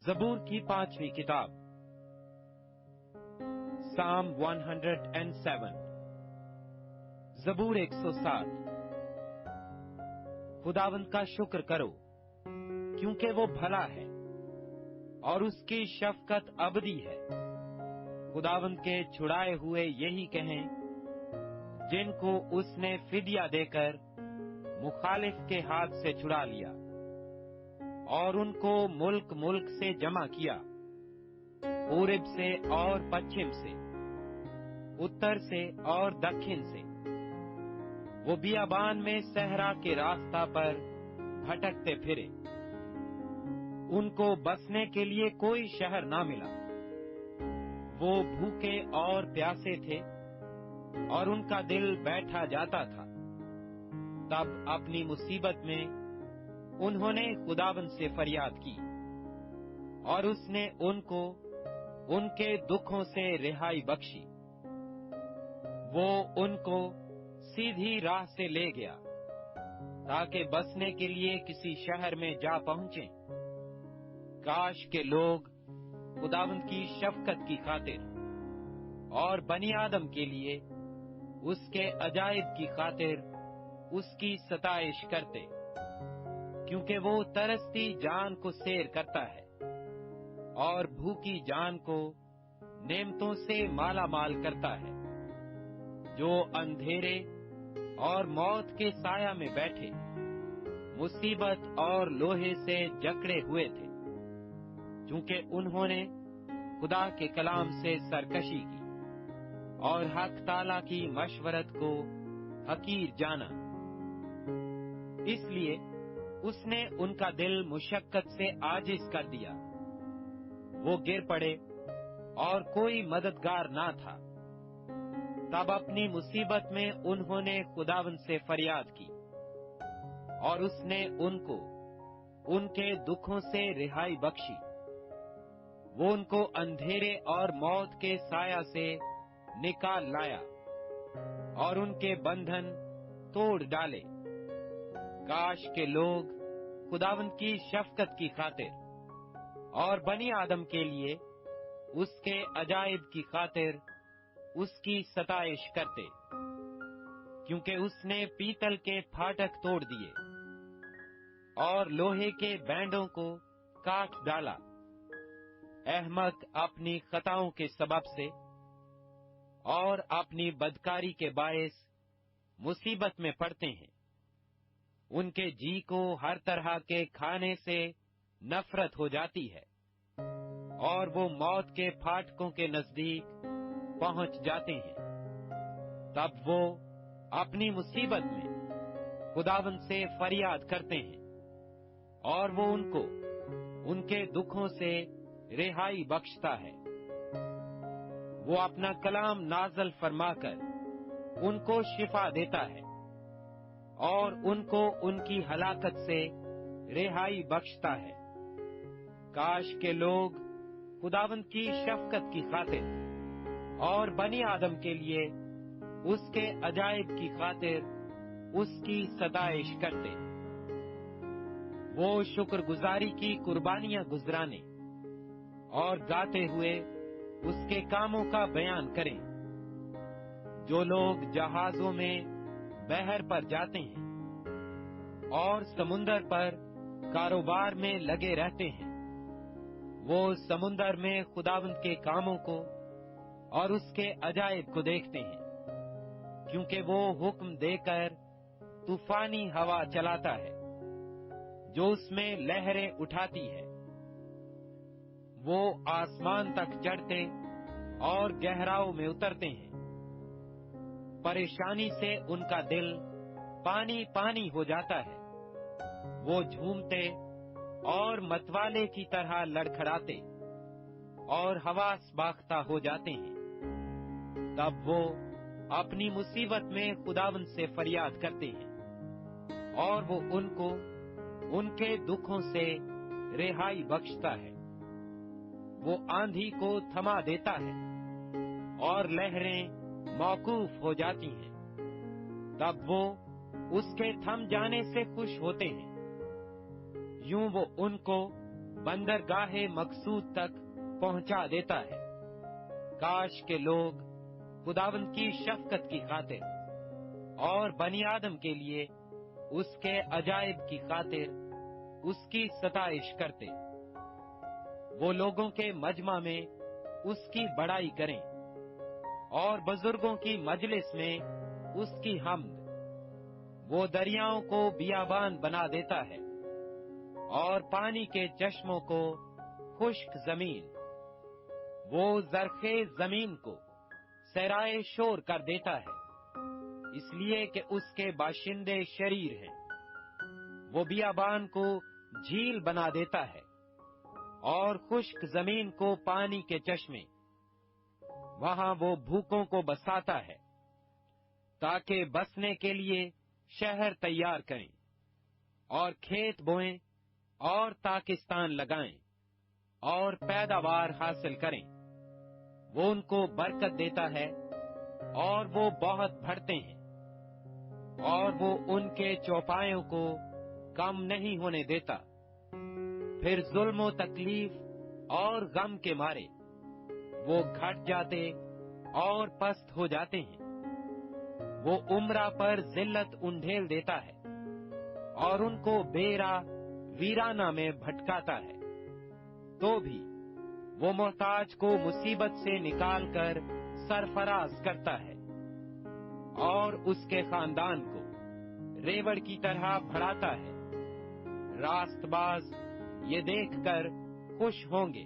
زبور کی 5ویں کتاب Psalm 107 زبور 107 خداوند کا شکر کرو کیونکہ وہ بھلا ہے اور اس کی شفقت ابدی ہے۔ خداوند کے چھڑائے ہوئے یہی کہیں جن کو اس نے فدیہ دے کر مخالف کے ہاتھ سے چھڑا لیا اور ان کو ملک ملک سے جمع کیا، پورب سے اور پچھم سے، اتر سے اور دکھن سے۔ وہ بیابان میں صحرا کے راستہ پر بھٹکتے پھرے، ان کو بسنے کے لیے کوئی شہر نہ ملا۔ وہ بھوکے اور پیاسے تھے اور ان کا دل بیٹھا جاتا تھا۔ تب اپنی مصیبت میں انہوں نے خداوند سے فریاد کی اور اس نے ان کو ان کے دکھوں سے رہائی بخشی۔ وہ ان کو سیدھی راہ سے لے گیا تاکہ بسنے کے لیے کسی شہر میں جا پہنچیں۔ کاش کے لوگ خداوند کی شفقت کی خاطر اور بنی آدم کے لیے اس کے عجائب کی خاطر اس کی ستائش کرتے، کیونکہ وہ ترستی جان کو سیر کرتا ہے اور بھوکی جان کو نعمتوں سے مالا مال کرتا ہے۔ جو اندھیرے اور موت کے سایہ میں بیٹھے مصیبت اور لوہے سے جکڑے ہوئے تھے، چونکہ انہوں نے خدا کے کلام سے سرکشی کی اور حق تعالیٰ کی مشورت کو حقیر جانا۔ اس لیے اس نے ان کا دل مشقت سے عاجز کر دیا۔ وہ گر پڑے اور کوئی مددگار نہ تھا۔ تب اپنی مصیبت میں انہوں نے خداوند سے فریاد کی اور اس نے ان کو ان کے دکھوں سے رہائی بخشی۔ وہ ان کو اندھیرے اور موت کے سایہ سے نکال لایا اور ان کے بندھن توڑ ڈالے۔ کاش کے لوگ خداوند کی شفقت کی خاطر اور بنی آدم کے لیے اس کے عجائب کی خاطر اس کی ستائش کرتے، کیونکہ اس نے پیتل کے پھاٹک توڑ دیے اور لوہے کے بینڈوں کو کاٹ ڈالا۔ احمق اپنی خطاؤں کے سبب سے اور اپنی بدکاری کے باعث مصیبت میں پڑتے ہیں۔ ان کے جی کو ہر طرح کے کھانے سے نفرت ہو جاتی ہے اور وہ موت کے پھاٹکوں کے نزدیک پہنچ جاتے ہیں۔ تب وہ اپنی مصیبت میں خداوند سے فریاد کرتے ہیں اور وہ ان کو ان کے دکھوں سے رہائی بخشتا ہے۔ وہ اپنا کلام نازل فرما کر ان کو شفا دیتا ہے اور ان کو ان کی ہلاکت سے رہائی بخشتا ہے۔ کاش کے لوگ خداوند کی شفقت کی خاطر اور بنی آدم کے لیے اس کے عجائب کی خاطر اس کی ستائش کرتے۔ وہ شکر گزاری کی قربانیاں گزرانے اور گاتے ہوئے اس کے کاموں کا بیان کریں۔ جو لوگ جہازوں میں بحر پر جاتے ہیں اور سمندر پر کاروبار میں لگے رہتے ہیں، وہ سمندر میں خداوند کے کاموں کو اور اس کے عجائب کو دیکھتے ہیں، کیونکہ وہ حکم دے کر طوفانی ہوا چلاتا ہے جو اس میں لہریں اٹھاتی ہے۔ وہ آسمان تک چڑھتے اور گہراؤں میں اترتے ہیں۔ پریشانی سے ان کا دل پانی پانی ہو جاتا ہے۔ وہ جھومتے اور متوالے کی طرح لڑکھڑاتے اور حواس باختہ ہو جاتے ہیں۔ تب وہ اپنی مصیبت میں خداوند سے فریاد کرتے ہیں اور وہ ان کو ان کے دکھوں سے رہائی بخشتا ہے۔ وہ آندھی کو تھما دیتا ہے اور لہریں موقوف ہو جاتی ہیں۔ تب وہ اس کے تھم جانے سے خوش ہوتے ہیں۔ یوں وہ ان کو बंदरगाहे मकसूद तक पहुंचा देता है। काश के लोग खुदावंद की शफकत की खातिर और बनी आदम के लिए उसके अजायब की खातिर उसकी सताइश करते। वो लोगों के मजमा में उसकी बड़ाई करें और बुजुर्गों की मजलिस में उसकी हम्द। वो दरियाओं को बियाबान बना देता है और पानी के चश्मों को खुश्क जमीन। वो जरखेज जमीन को सराय शोर कर देता है, इसलिए कि उसके बाशिंदे शरीर हैं। वो बियाबान को झील बना देता है और खुश्क जमीन को पानी के चश्मे। वहां वो भूखों को बसाता है ताकि बसने के लिए शहर तैयार करें और खेत बोएं और ताकिस्तान लगाएं और पैदावार हासिल करें। वो उनको बरकत देता है और वो बहुत बढ़ते हैं और वो उनके चौपायों को कम नहीं होने देता। फिर जुल्म तकलीफ और गम के मारे वो घट जाते और पस्त हो जाते हैं। वो उम्रा पर जिल्लत उंडेल देता है और उनको बेरा वीराना में भटकाता है। तो भी वो मोहताज को मुसीबत से निकालकर सरफराज करता है और उसके खानदान को रेवड़ की तरह बढ़ाता है। रास्तबाज ये देखकर खुश होंगे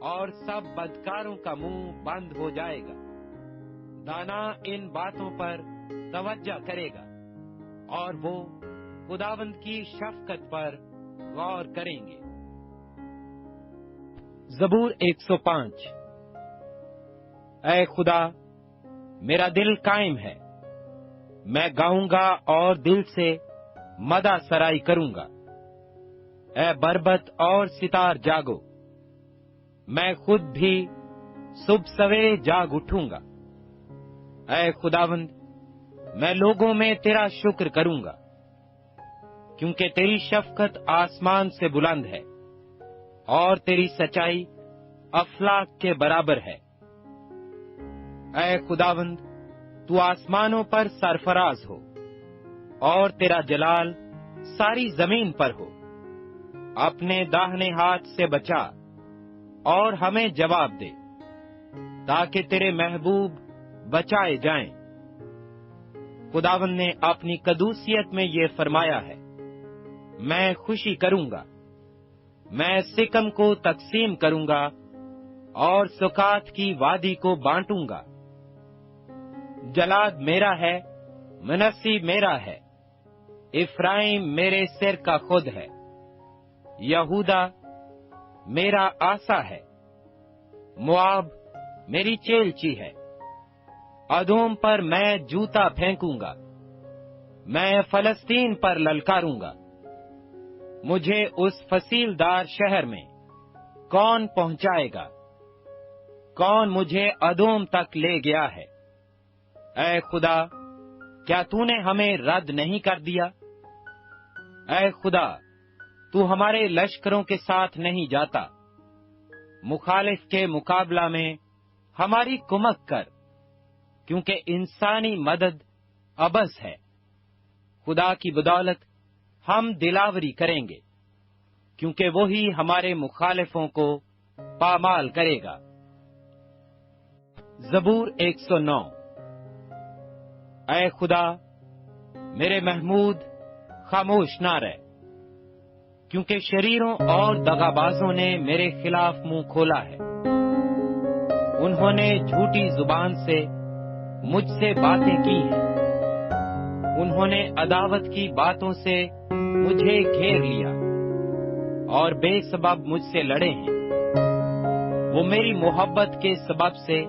और सब बदकारों का मुंह बंद हो जाएगा। दाना इन बातों पर तवज्जो करेगा और वो खुदावंद की शफकत पर गौर करेंगे। ज़बूर 105। ऐ खुदा, मेरा दिल कायम है, मैं गाऊंगा और दिल से मदा सराई करूंगा। ऐ बरबत और सितार जागो, मैं खुद भी सुबह सवेरे जाग उठूंगा। ऐ खुदावंद, मैं लोगों में तेरा शुक्र करूंगा, क्योंकि तेरी शफकत आसमान से बुलंद है और तेरी सच्चाई अफलाक के बराबर है। ऐ खुदावंद, तू आसमानों पर सरफराज हो और तेरा जलाल सारी जमीन पर हो। अपने दाहिने हाथ से बचा और हमें जवाब दे, ताकि तेरे महबूब बचाए जाएं। खुदावंद ने अपनी कदूसियत में ये फरमाया है, मैं खुशी करूंगा, मैं सिकम को तकसीम करूंगा और सुकात की वादी को बांटूंगा। जलाद मेरा है, मनस्सी मेरा है, इफ्राइम मेरे सिर का खुद है, यहूदा मेरा आसा है, मुआब मेरी चेलची है। अदोम पर मैं जूता फेंकूंगा, मैं फलस्तीन पर ललकारूंगा। मुझे उस फसीलदार शहर में कौन पहुंचाएगा? कौन मुझे अदोम तक ले गया है? ऐ खुदा, क्या तूने हमें रद्द नहीं कर दिया? ऐ खुदा, तू हमारे लश्करों के साथ नहीं जाता। मुखालिफ के मुकाबला में हमारी कुमक कर, क्योंकि इंसानी मदद अबस है। खुदा की बदौलत हम दिलावरी करेंगे, क्योंकि वही हमारे मुखालिफों को पामाल करेगा। ज़बूर 109। ऐ खुदा, मेरे महमूद खामोश ना रह, क्योंकि शरीरों और दगाबाजों ने मेरे खिलाफ मुंह खोला है। उन्होंने झूठी जुबान से मुझसे बातें की हैं। उन्होंने अदावत की बातों से मुझे घेर लिया और बेसबब मुझसे लड़े हैं। वो मेरी मोहब्बत के सबब से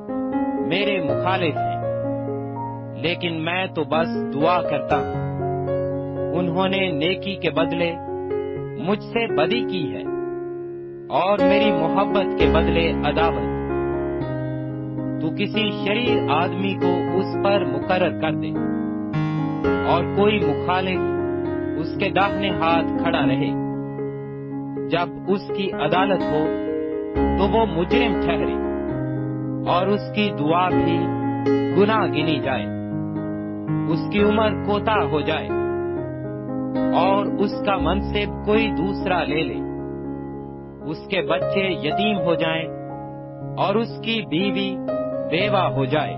मेरे मुखालिफ हैं, लेकिन मैं तो बस दुआ करता हूँ। उन्होंने नेकी के बदले मुझसे बदी की है और मेरी मोहब्बत के बदले अदावत। तू किसी शरीर आदमी को उस पर मुकर्रर कर दे और कोई मुखालिफ उसके दाहिने हाथ खड़ा रहे। जब उसकी अदालत हो तो वो मुजरिम ठहरे और उसकी दुआ भी गुनाह गिनी जाए, उसकी उम्र कोता हो जाए और उसका मनसिब कोई दूसरा ले ले, उसके बच्चे यतीम हो जाएं और उसकी बीवी बेवा हो जाए,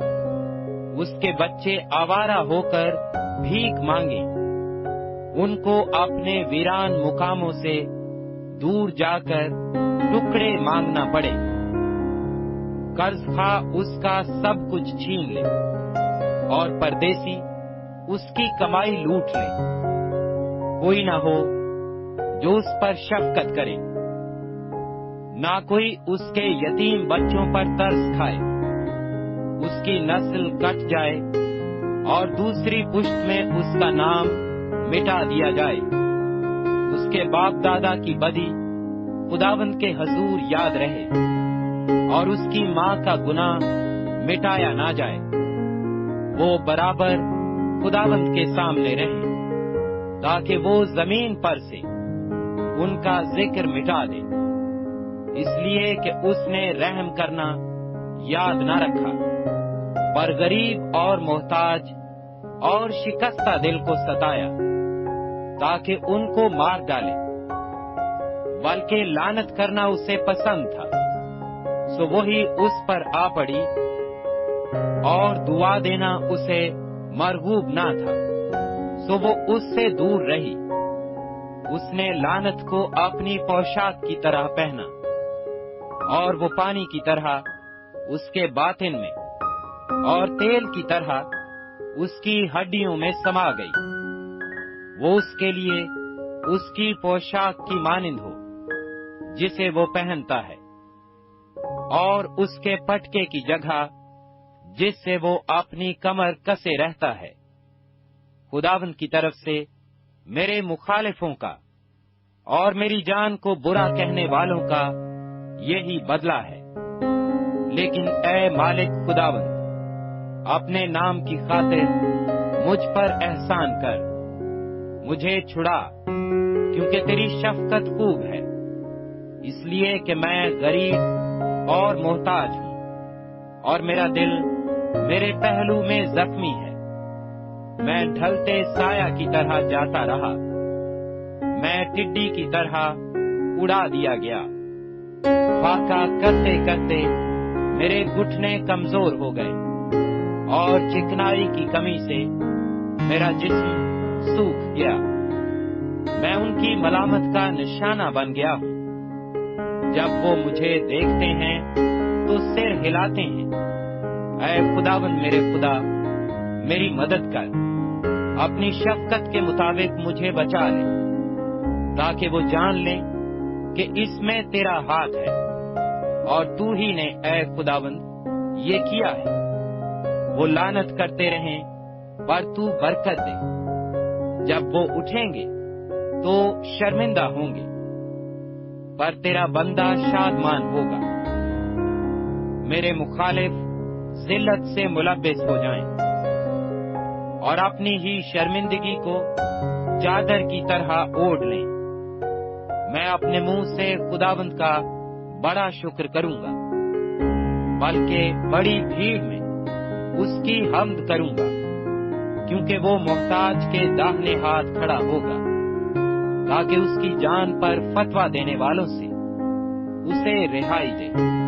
उसके बच्चे आवारा होकर भीख मांगे, उनको अपने वीरान मुकामों से दूर जाकर टुकड़े मांगना पड़े, कर्जखा उसका सब कुछ छीन ले और परदेसी उसकी कमाई लूट ले। कोई न हो जो उस पर शफकत करे, ना कोई उसके यतीम बच्चों पर तरस खाए, उसकी नस्ल कट जाए और दूसरी पुश्त में उसका नाम मिटा दिया जाए, उसके बाप दादा की बदी खुदावंद के हजूर याद रहे और उसकी माँ का गुनाह मिटाया ना जाए, वो बराबर खुदावंद के सामने रहे, ताकि वो जमीन पर से उनका जिक्र मिटा दे, इसलिए कि उसने रहम करना याद न रखा, पर गरीब और मोहताज और शिकस्ता दिल को सताया, ताकि उनको मार डाले, बल्कि लानत करना उसे पसंद था, सो वही उस पर आ पड़ी, और दुआ देना उसे मरगूब ना था, सो वो उससे दूर रही। उसने लानत को अपनी पोशाक की तरह पहना, और वो पानी की तरह उसके बातिन में और तेल की तरह उसकी हड्डियों में समा गई। वो उसके लिए उसकी पोशाक की मानिंद हो जिसे वो पहनता है, और उसके पटके की जगह जिससे वो अपनी कमर कसे रहता है। खुदावंद की तरफ से मेरे मुखालिफों का और मेरी जान को बुरा कहने वालों का यही बदला है। लेकिन ए मालिक खुदावंद, अपने नाम की खातिर मुझ पर एहसान कर, मुझे छुड़ा, क्योंकि तेरी शफकत खूब है, इसलिए कि मैं गरीब और मोहताज हूँ, और मेरा दिल मेरे पहलू में जख्मी है। मैं ढलते साया की तरह जाता रहा, मैं टिड्डी की तरह उड़ा दिया गया। फाका करते करते मेरे घुटने कमजोर हो गए, और चिकनाई की कमी से मेरा जिस्म सूख गया। मैं उनकी मलामत का निशाना बन गया हूँ। जब वो मुझे देखते हैं तो सिर हिलाते हैं। ऐ खुदावंद मेरे खुदा, मेरी मदद कर, अपनी शफकत के मुताबिक मुझे बचा ले, ताकि वो जान ले कि इसमें तेरा हाथ है, और तू ही ने ऐ खुदावंद ये किया है। वो लानत करते रहें, पर तू बरकत दे। जब वो उठेंगे तो शर्मिंदा होंगे, पर तेरा बंदा शादमान होगा। मेरे मुखालिफ जिल्लत से मुलब्बिस हो जाएं, और अपनी ही शर्मिंदगी को चादर की तरह ओढ़ लें। मैं अपने मुंह से खुदावंद का बड़ा शुक्र करूंगा, बल्कि बड़ी भीड़ में उसकी हम्द करूंगा, क्योंकि वो मोहताज के दाहिने हाथ खड़ा होगा, ताकि उसकी जान पर फतवा देने वालों से उसे रिहाई दे।